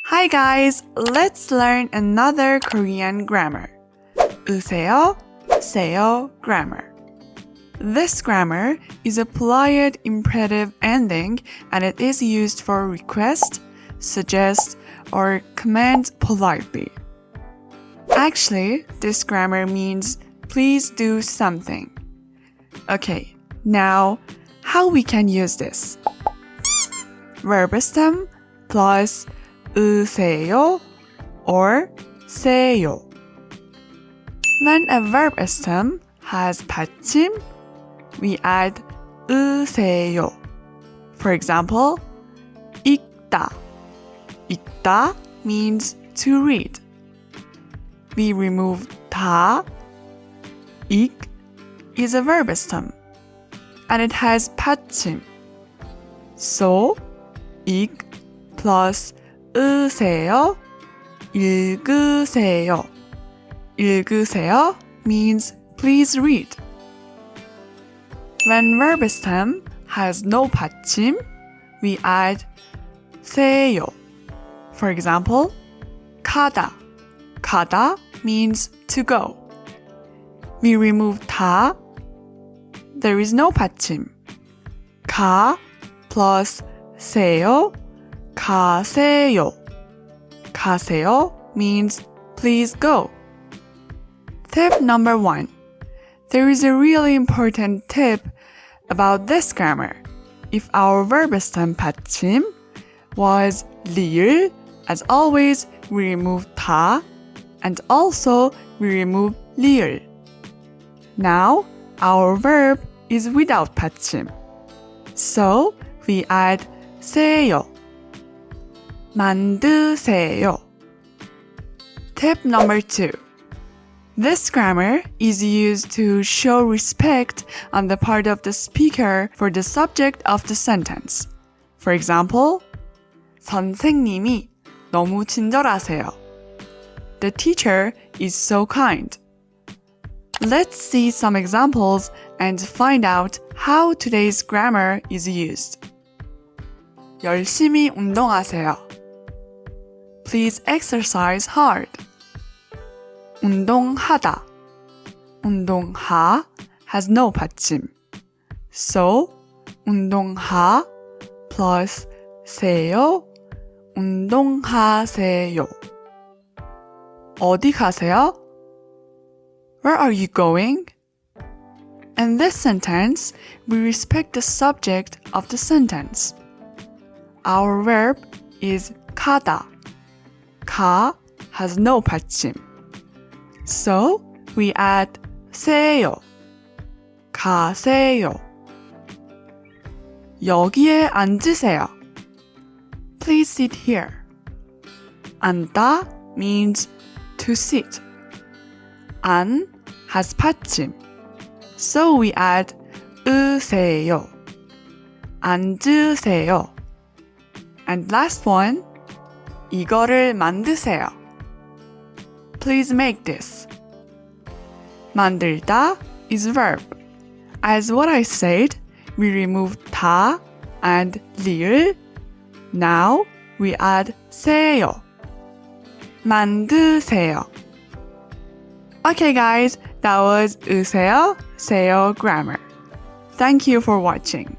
Hi guys, let's learn another Korean grammar. 으세요, 세요 grammar. This grammar is a polite imperative ending and it is used for request, suggest, or command politely. Actually, this grammar means please do something. Okay, now how we can use this? Verb stem plus 으세요 or 세요. When a verb stem has 받침, we add 으세요. For example, 읽다. 읽다 means to read. We remove 다. 읽 is a verb stem and it has 받침. So, 읽 plus 으세요, 읽으세요. 읽으세요 means please read. When verb stem has no 받침, we add 세요. For example, 가다. 가다 means to go. We remove 다. There is no 받침. 가 plus 세요, 가세요. 가세요 means please go. Tip number 1. There is a really important tip about this grammar. If our verb stem 받침 was 리을, as always, we remove 다, and also we remove 리을. Now, our verb is without 받침. So, we add 세요. 만드세요. Tip number 2. This grammar is used to show respect on the part of the speaker for the subject of the sentence. For example, 선생님이 너무 친절하세요. The teacher is so kind. Let's see some examples and find out how today's grammar is used. 열심히 운동하세요. Please exercise hard. 운동하다. 운동하 has no 받침. So, 운동하 plus 세요, 운동하세요. 어디 가세요? Where are you going? In this sentence, we respect the subject of the sentence. Our verb is 가다. 가 has no 받침. So, we add 세요. 가세요. 여기에 앉으세요. Please sit here. 앉다 means to sit. 안 has 받침. So we add 으세요. 앉으세요. And last one, 이거를 만드세요. Please make this. 만들다 is verb. As what I said, we remove 다 and 리을. Now we add 세요. 만드세요. Okay guys, that was 으세요, 세요 grammar. Thank you for watching.